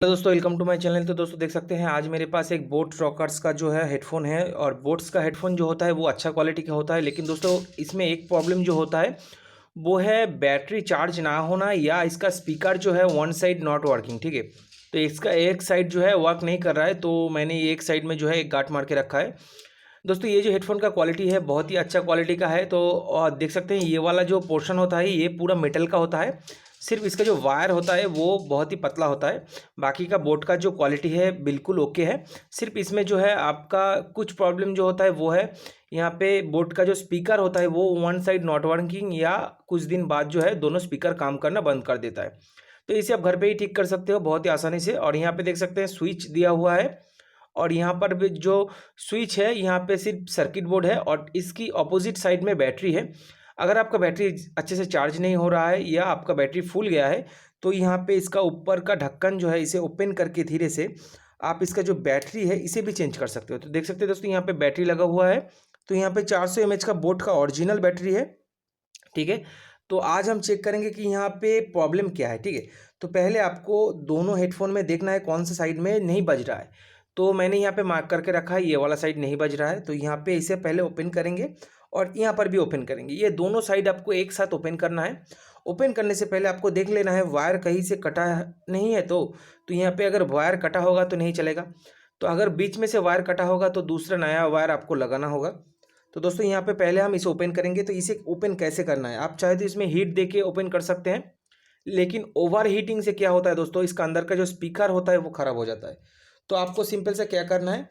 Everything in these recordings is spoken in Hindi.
हेलो दोस्तों, वेलकम टू माय चैनल। तो दोस्तों देख सकते हैं आज मेरे पास एक बोट रॉकर्स का जो है हेडफोन है। और बोट्स का हेडफोन जो होता है वो अच्छा क्वालिटी का होता है, लेकिन दोस्तों इसमें एक प्रॉब्लम जो होता है वो है बैटरी चार्ज ना होना, या इसका स्पीकर जो है वन साइड नॉट वर्किंग। ठीक है, तो इसका एक साइड जो है वर्क नहीं कर रहा है, तो मैंने एक साइड में जो है एक गांठ मार के रखा है। दोस्तों ये जो हेडफोन का क्वालिटी है बहुत ही अच्छा क्वालिटी का है। तो और देख सकते हैं ये वाला जो पोर्शन होता है ये पूरा मेटल का होता है। सिर्फ इसका जो वायर होता है वो बहुत ही पतला होता है। बाकी का बोट का जो क्वालिटी है बिल्कुल ओके है। सिर्फ इसमें जो है आपका कुछ प्रॉब्लम जो होता है वो है यहाँ पे बोट का जो स्पीकर होता है वो वन साइड नॉट वर्किंग, या कुछ दिन बाद जो है दोनों स्पीकर काम करना बंद कर देता है। तो इसे आप घर पे ही ठीक कर सकते हो बहुत ही आसानी से। और यहाँ पे देख सकते हैं स्विच दिया हुआ है, और यहाँ पर भी जो स्विच है यहाँ पे सिर्फ सर्किट बोर्ड है, और इसकी ऑपोजिट साइड में बैटरी है। अगर आपका बैटरी अच्छे से चार्ज नहीं हो रहा है या आपका बैटरी फुल गया है तो यहाँ पे इसका ऊपर का ढक्कन जो है इसे ओपन करके धीरे से आप इसका जो बैटरी है इसे भी चेंज कर सकते हो। तो देख सकते हो दोस्तों यहाँ पे बैटरी लगा हुआ है। तो यहाँ पे 400 mAh का बोट का ओरिजिनल बैटरी है। ठीक है, तो आज हम चेक करेंगे कि यहाँ पे प्रॉब्लम क्या है। ठीक है, तो पहले आपको दोनों हेडफोन में देखना है कौन सा साइड में नहीं बज रहा है। तो मैंने यहाँ पे मार्क करके रखा है ये वाला साइड नहीं बज रहा है, तो यहाँ पे इसे पहले ओपन करेंगे और यहाँ पर भी ओपन करेंगे। ये दोनों साइड आपको एक साथ ओपन करना है। ओपन करने से पहले आपको देख लेना है वायर कहीं से कटा नहीं है। तो यहाँ पे अगर वायर कटा होगा तो नहीं चलेगा। तो अगर बीच में से वायर कटा होगा तो दूसरा नया वायर आपको लगाना होगा। तो दोस्तों यहाँ पे पहले हम इसे ओपन करेंगे। तो इसे ओपन कैसे करना है, आप चाहे तो इसमें हीट दे के ओपन कर सकते हैं, लेकिन ओवर हीटिंग से क्या होता है दोस्तों, इसका अंदर का जो स्पीकर होता है वो ख़राब हो जाता है। तो आपको सिंपल से क्या करना है,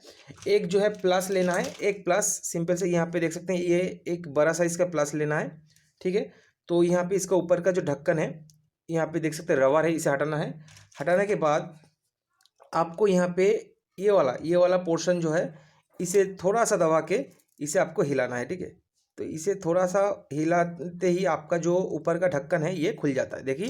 एक जो है प्लस लेना है, एक प्लस सिंपल से यहाँ पे देख सकते हैं ये एक बड़ा साइज़ का प्लस लेना है। ठीक है, तो यहाँ पे इसका ऊपर का जो ढक्कन है यहाँ पे देख सकते हैं रबर है, इसे हटाना है। हटाने के बाद आपको यहाँ पे ये वाला पोर्शन जो है इसे थोड़ा सा दबा के इसे आपको हिलाना है। ठीक है, तो इसे थोड़ा सा हिलाते ही आपका जो ऊपर का ढक्कन है ये खुल जाता है। देखिए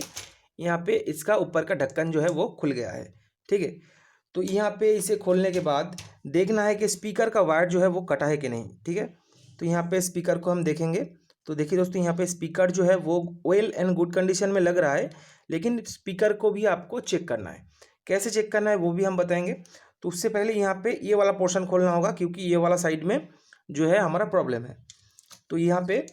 यहाँ पे इसका ऊपर का ढक्कन जो है वो खुल गया है। ठीक है, तो यहाँ पे इसे खोलने के बाद देखना है कि स्पीकर का वायर जो है वो कटा है कि नहीं। ठीक है, तो यहाँ पे स्पीकर को हम देखेंगे। तो देखिए दोस्तों यहाँ पे स्पीकर जो है वो वेल एंड गुड कंडीशन में लग रहा है, लेकिन स्पीकर को भी आपको चेक करना है। कैसे चेक करना है वो भी हम बताएंगे। तो उससे पहले यहाँ पे ये वाला पोर्शन खोलना होगा, क्योंकि ये वाला साइड में जो है हमारा प्रॉब्लम है। तो यहाँ पे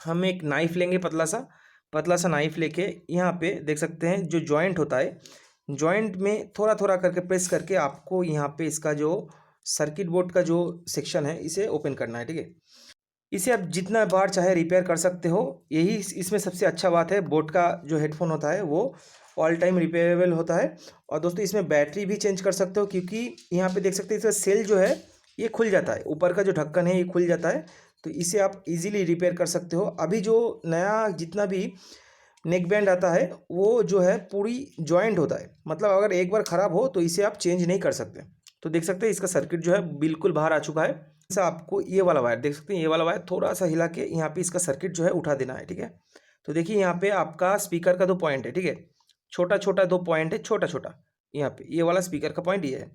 हम एक नाइफ लेंगे, पतला सा नाइफ लेके यहाँ पे देख सकते हैं जो जॉइंट होता है, जॉइंट में थोड़ा थोड़ा करके प्रेस करके आपको यहाँ पे इसका जो सर्किट बोर्ड का जो सेक्शन है इसे ओपन करना है। ठीक है, इसे आप जितना बार चाहे रिपेयर कर सकते हो। यही इसमें सबसे अच्छा बात है, बोट का जो हेडफोन होता है वो ऑल टाइम रिपेयरेबल होता है। और दोस्तों इसमें बैटरी भी चेंज कर सकते हो, क्योंकि यहाँ पे देख सकते हैं इसका सेल जो है ये खुल जाता है, ऊपर का जो ढक्कन है ये खुल जाता है। तो इसे आप इजीली रिपेयर कर सकते हो। अभी जो नया जितना भी नेक बैंड आता है वो जो है पूरी जॉइंट होता है, मतलब अगर एक बार ख़राब हो तो इसे आप चेंज नहीं कर सकते। तो देख सकते हैं इसका सर्किट जो है बिल्कुल बाहर आ चुका है। ऐसा आपको ये वाला वायर देख सकते हैं, ये वाला वायर थोड़ा सा हिला के यहाँ पे इसका सर्किट जो है उठा देना है। ठीक है, तो देखिए यहाँ पे आपका स्पीकर का 2 पॉइंट है। ठीक है, छोटा छोटा 2 पॉइंट है, छोटा छोटा यहाँ पे ये वाला स्पीकर का पॉइंट ये है।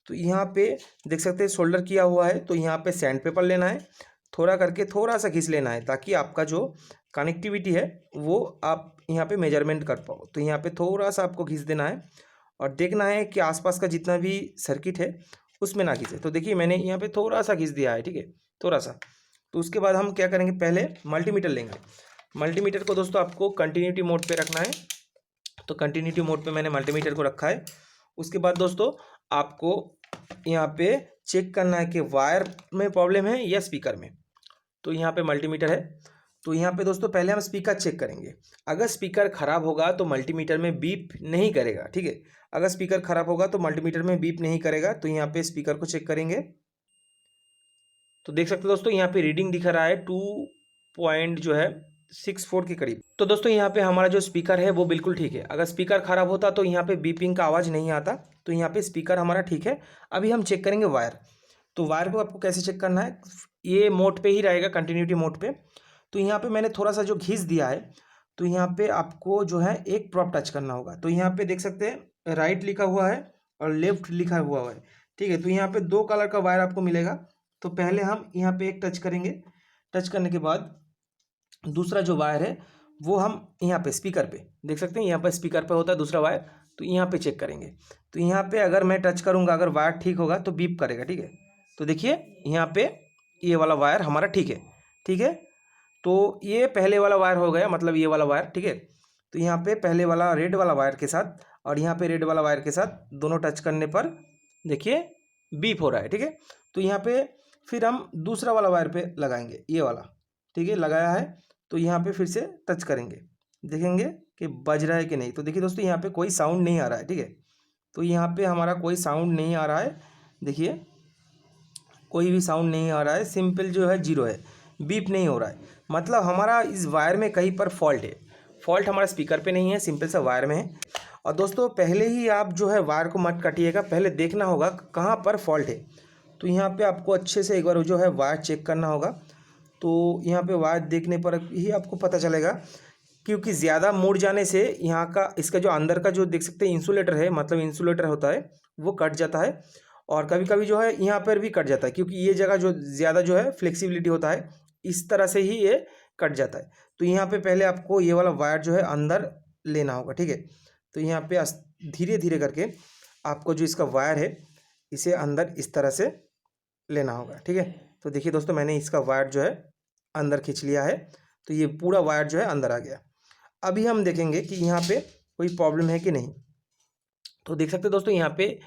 तो यहाँ पे देख सकते हैं सोल्डर किया हुआ है। तो यहाँ पे सैंड पेपर लेना है, थोड़ा करके थोड़ा सा घिस लेना है, ताकि आपका जो कनेक्टिविटी है वो आप यहाँ पे मेजरमेंट कर पाओ। तो यहाँ पे थोड़ा सा आपको घिस देना है, और देखना है कि आसपास का जितना भी सर्किट है उसमें ना घिसे। तो देखिए मैंने यहाँ पे थोड़ा सा घिस दिया है। ठीक है, थोड़ा सा। तो उसके बाद हम क्या करेंगे, पहले मल्टीमीटर लेंगे। मल्टीमीटर को दोस्तों आपको कंटिन्यूटी मोड पे रखना है। तो कंटिन्यूटी मोड पे मैंने मल्टीमीटर को रखा है। उसके बाद दोस्तों आपको यहाँ पे चेक करना है कि वायर में प्रॉब्लम है या स्पीकर में। तो यहाँ पे मल्टीमीटर है। तो यहाँ पे दोस्तों पहले हम स्पीकर चेक करेंगे। अगर स्पीकर ख़राब होगा तो मल्टीमीटर में बीप नहीं करेगा। ठीक है, अगर स्पीकर ख़राब होगा तो मल्टीमीटर में बीप नहीं करेगा। तो यहाँ पे स्पीकर को चेक करेंगे। तो देख सकते हो दोस्तों यहाँ पे रीडिंग दिखा रहा है 2.64 के करीब। तो दोस्तों यहाँ पे हमारा जो स्पीकर है वो बिल्कुल ठीक है। अगर स्पीकर ख़राब होता तो यहाँ पे बीपिंग का आवाज़ नहीं आता। तो यहाँ पे स्पीकर हमारा ठीक है। अभी हम चेक करेंगे वायर। तो वायर को आपको कैसे चेक करना है, ये मोड पे ही रहेगा, कंटिन्यूटी मोड पे। तो यहाँ पे मैंने थोड़ा सा जो घिस दिया है, तो यहाँ पे आपको जो है एक प्रॉप टच करना होगा। तो यहाँ पे देख सकते हैं राइट लिखा हुआ है और लेफ्ट लिखा हुआ है। ठीक है, तो यहाँ पे 2 कलर का वायर आपको मिलेगा। तो पहले हम यहाँ पे एक टच करेंगे, टच करने के बाद दूसरा जो वायर है वो हम यहाँ पे स्पीकर पे देख सकते हैं, यहाँ पर स्पीकर पे होता है दूसरा वायर। तो यहाँ पे चेक करेंगे। तो यहाँ पे अगर मैं टच करूँगा, अगर वायर ठीक होगा तो बीप करेगा, ठीक है। तो देखिए यहाँ पे ये वाला वायर हमारा ठीक है, ठीक है। तो ये पहले वाला वायर हो गया, मतलब ये वाला वायर, ठीक है। तो यहाँ पे पहले वाला रेड वाला वायर के साथ और यहाँ पे रेड वाला वायर के साथ दोनों टच करने पर देखिए बीप हो रहा है, ठीक है। तो यहाँ पे फिर हम दूसरा वाला वायर पे लगाएंगे, ये वाला, ठीक है, लगाया है। तो यहाँ पे फिर से टच करेंगे, देखेंगे कि बज रहा है कि नहीं। तो देखिए दोस्तों यहाँ पे कोई साउंड नहीं आ रहा है, ठीक है। तो यहाँ पे हमारा कोई साउंड नहीं आ रहा है, देखिए कोई भी साउंड नहीं आ रहा है, सिंपल जो है जीरो है, बीप नहीं हो रहा है। मतलब हमारा इस वायर में कहीं पर फॉल्ट है। फॉल्ट हमारा स्पीकर पे नहीं है, सिंपल सा वायर में है। और दोस्तों पहले ही आप जो है वायर को मत काटिएगा, पहले देखना होगा कहाँ पर फॉल्ट है। तो यहाँ पे आपको अच्छे से एक बार जो है वायर चेक करना होगा। तो यहाँ पे वायर देखने पर ही आपको पता चलेगा, क्योंकि ज़्यादा मुड़ जाने से यहाँ का इसका जो अंदर का जो देख सकते हैं इंसुलेटर है, मतलब इंसुलेटर होता है वो कट जाता है। और कभी कभी जो है यहाँ पर भी कट जाता है, क्योंकि ये जगह जो ज़्यादा जो है फ्लेक्सिबिलिटी होता है, इस तरह से ही ये कट जाता है। तो यहाँ पे पहले आपको ये वाला वायर जो है अंदर लेना होगा, ठीक है। तो यहाँ पे धीरे धीरे करके आपको जो इसका वायर है इसे अंदर इस तरह से लेना होगा, ठीक है। तो देखिए दोस्तों मैंने इसका वायर जो है अंदर खींच लिया है। तो ये पूरा वायर जो है अंदर आ गया। अभी हम देखेंगे कि यहाँ पे कोई प्रॉब्लम है कि नहीं। तो देख सकते हैं दोस्तों यहाँ पे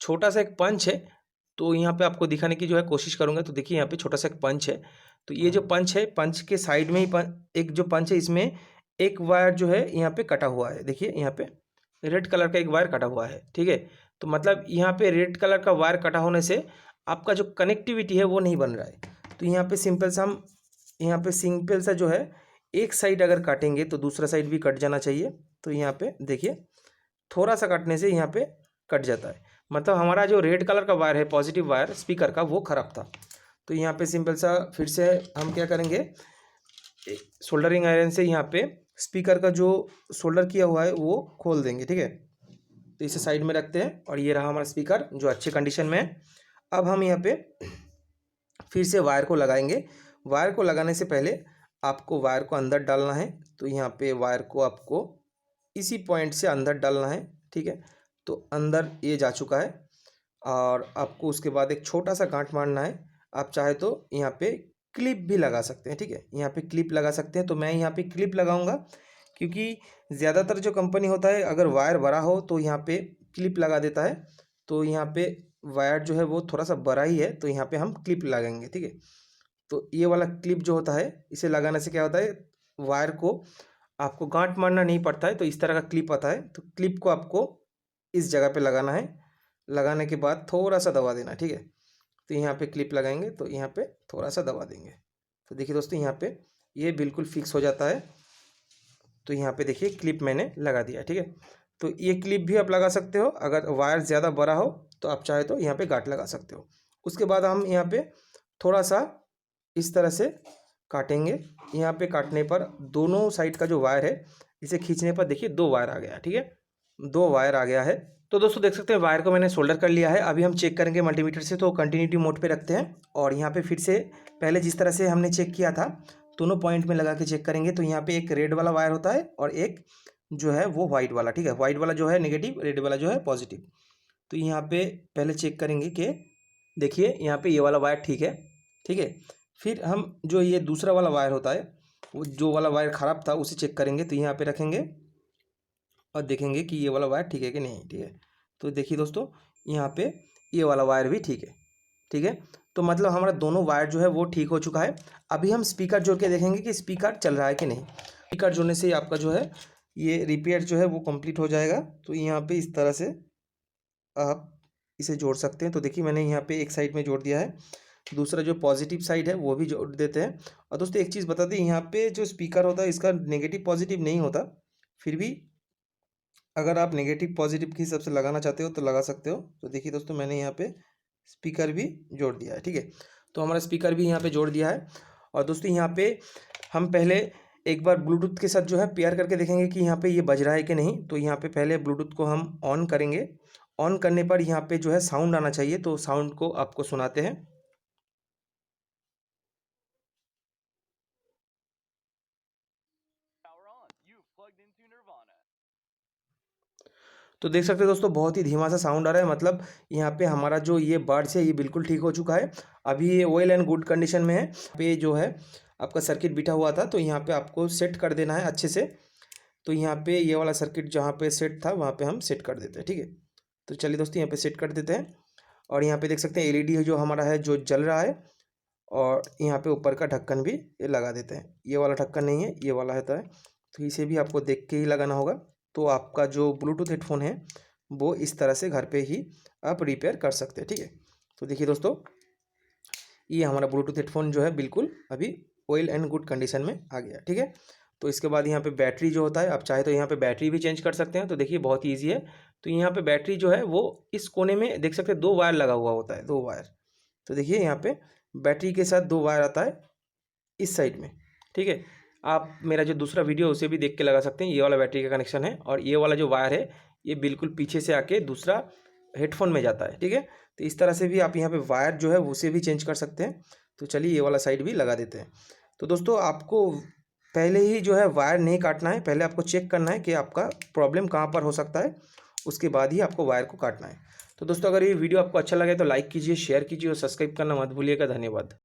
छोटा सा एक पंच है। तो यहाँ पे आपको दिखाने की जो है कोशिश करूँगा। तो देखिए यहाँ पे छोटा सा एक पंच है। तो ये जो पंच है, पंच के साइड में ही एक जो पंच है, इसमें एक वायर जो है यहाँ पे कटा हुआ है। देखिए यहाँ पे रेड कलर का एक वायर कटा हुआ है, ठीक है। तो मतलब यहाँ पे रेड कलर का वायर कटा होने से आपका जो कनेक्टिविटी है वो नहीं बन रहा है। तो यहाँ पे सिंपल सा हम यहाँ पे सिंपल सा जो है एक साइड अगर काटेंगे तो दूसरा साइड भी कट जाना चाहिए। तो यहाँ पे देखिए थोड़ा सा काटने से यहाँ पे कट जाता है। मतलब हमारा जो रेड कलर का वायर है, पॉजिटिव वायर स्पीकर का, वो ख़राब था। तो यहाँ पे सिंपल सा फिर से हम क्या करेंगे, सोल्डरिंग आयरन से यहाँ पे स्पीकर का जो सोल्डर किया हुआ है वो खोल देंगे, ठीक है। तो इसे साइड में रखते हैं और ये रहा हमारा स्पीकर जो अच्छे कंडीशन में है। अब हम यहाँ पे फिर से वायर को लगाएंगे। वायर को लगाने से पहले आपको वायर को अंदर डालना है। तो यहाँ पे वायर को आपको इसी पॉइंट से अंदर डालना है, ठीक है। तो अंदर ये जा चुका है और आपको उसके बाद एक छोटा सा गांठ मारना है। आप चाहे तो यहाँ पे क्लिप भी लगा सकते हैं, ठीक है। यहाँ पे क्लिप लगा सकते हैं। तो मैं यहाँ पे क्लिप लगाऊंगा, क्योंकि ज़्यादातर जो कंपनी होता है अगर वायर बड़ा हो तो यहाँ पे क्लिप लगा देता है। तो यहाँ पे वायर जो है वो थोड़ा सा बड़ा ही है, तो यहाँ पे हम क्लिप लगाएंगे, ठीक है। तो ये वाला क्लिप जो होता है इसे लगाने से क्या होता है, वायर को आपको गांठ मारना नहीं पड़ता है। तो इस तरह का क्लिप आता है। तो क्लिप को आपको इस जगह पे लगाना है। लगाने के बाद थोड़ा सा दबा देना, ठीक है। तो यहाँ पे क्लिप लगाएंगे तो यहाँ पे थोड़ा सा दबा देंगे। तो देखिए दोस्तों यहाँ पे ये बिल्कुल फिक्स हो जाता है। तो यहाँ पे देखिए क्लिप मैंने लगा दिया, ठीक है। तो ये क्लिप भी आप लगा सकते हो। अगर वायर ज़्यादा बड़ा हो तो आप चाहे तो यहाँ पे गांठ लगा सकते हो। उसके बाद हम यहाँ पे थोड़ा सा इस तरह से काटेंगे। यहाँ पे काटने पर दोनों साइड का जो वायर है इसे खींचने पर देखिए दो वायर आ गया, ठीक है, दो वायर आ गया है। तो दोस्तों देख सकते हैं वायर को मैंने सोल्डर कर लिया है। अभी हम चेक करेंगे मल्टीमीटर से। तो कंटिन्यूटी मोड पे रखते हैं और यहाँ पे फिर से पहले जिस तरह से हमने चेक किया था दोनों पॉइंट में लगा के चेक करेंगे। तो यहाँ पे एक रेड वाला वायर होता है और एक जो है वो वाइट वाला, ठीक है। वाइट वाला जो है नेगेटिव, रेड वाला जो है पॉजिटिव। तो यहाँ पे पहले चेक करेंगे कि देखिए यहाँ पे ये वाला वायर ठीक है, ठीक है। फिर हम जो ये दूसरा वाला वायर होता है, वो जो वाला वायर ख़राब था उसे चेक करेंगे। तो यहाँ पे रखेंगे और देखेंगे कि ये वाला वायर ठीक है कि नहीं, ठीक है। तो देखिए दोस्तों यहाँ पे ये वाला वायर भी ठीक है, ठीक है। तो मतलब हमारा दोनों वायर जो है वो ठीक हो चुका है। अभी हम स्पीकर जोड़ के देखेंगे कि स्पीकर चल रहा है कि नहीं। स्पीकर जोड़ने से ही आपका जो है ये रिपेयर जो है वो कंप्लीट हो जाएगा। तो यहाँ पे इस तरह से आप इसे जोड़ सकते हैं। तो देखिए मैंने यहाँ पे एक साइड में जोड़ दिया है, दूसरा जो पॉजिटिव साइड है वो भी जोड़ देते हैं। और दोस्तों एक चीज़ बता दें, यहाँ पे जो स्पीकर होता है इसका नेगेटिव पॉजिटिव नहीं होता। फिर भी अगर आप नेगेटिव पॉजिटिव के हिसाब से लगाना चाहते हो तो लगा सकते हो। तो देखिए दोस्तों मैंने यहाँ पे स्पीकर भी जोड़ दिया है, ठीक है। तो हमारा स्पीकर भी यहाँ पे जोड़ दिया है। और दोस्तों यहाँ पे हम पहले एक बार ब्लूटूथ के साथ जो है पेयर करके देखेंगे कि यहाँ पे ये बज रहा है कि नहीं। तो यहाँ पे पहले ब्लूटूथ को हम ऑन करेंगे। ऑन करने पर यहाँ पे जो है साउंड आना चाहिए। तो साउंड को आपको सुनाते हैं। तो देख सकते हैं दोस्तों बहुत ही धीमा सा साउंड आ रहा है, मतलब यहाँ पे हमारा जो ये बड्स है ये बिल्कुल ठीक हो चुका है। अभी ये ऑयल एंड गुड कंडीशन में है। पे जो है आपका सर्किट बिठा हुआ था, तो यहाँ पे आपको सेट कर देना है अच्छे से। तो यहाँ पे ये वाला सर्किट जहाँ पे सेट था वहाँ पे हम सेट कर देते हैं, ठीक है। तो चलिए दोस्तों यहाँ पे सेट कर देते हैं। और यहाँ पे देख सकते हैं एलईडी जो हमारा है जो जल रहा है। और यहाँ पे ऊपर का ढक्कन भी ये लगा देते हैं। ये वाला ढक्कन नहीं है, ये वाला है, तो इसे भी आपको देख के ही लगाना होगा। तो आपका जो ब्लूटूथ हेडफोन है वो इस तरह से घर पे ही आप रिपेयर कर सकते हैं, ठीक है। तो देखिए दोस्तों ये हमारा ब्लूटूथ हेडफोन जो है बिल्कुल अभी ऑयल एंड गुड कंडीशन में आ गया, ठीक है। तो इसके बाद यहाँ पे बैटरी जो होता है, आप चाहे तो यहाँ पे बैटरी भी चेंज कर सकते हैं। तो देखिए बहुत ईजी है। तो यहाँ पे बैटरी जो है वो इस कोने में देख सकते हैं 2 वायर लगा हुआ होता है, 2 वायर। तो देखिए यहाँ पे बैटरी के साथ 2 वायर आता है इस साइड में, ठीक है। आप मेरा जो दूसरा वीडियो उसे भी देख के लगा सकते हैं। ये वाला बैटरी का कनेक्शन है और ये वाला जो वायर है ये बिल्कुल पीछे से आके दूसरा हेडफोन में जाता है, ठीक है। तो इस तरह से भी आप यहाँ पे वायर जो है उसे भी चेंज कर सकते हैं। तो चलिए ये वाला साइड भी लगा देते हैं। तो दोस्तों आपको पहले ही जो है वायर नहीं काटना है, पहले आपको चेक करना है कि आपका प्रॉब्लम कहाँ पर हो सकता है, उसके बाद ही आपको वायर को काटना है। तो दोस्तों अगर ये वीडियो आपको अच्छा लगे तो लाइक कीजिए, शेयर कीजिए और सब्सक्राइब करना मत भूलिएगा। धन्यवाद।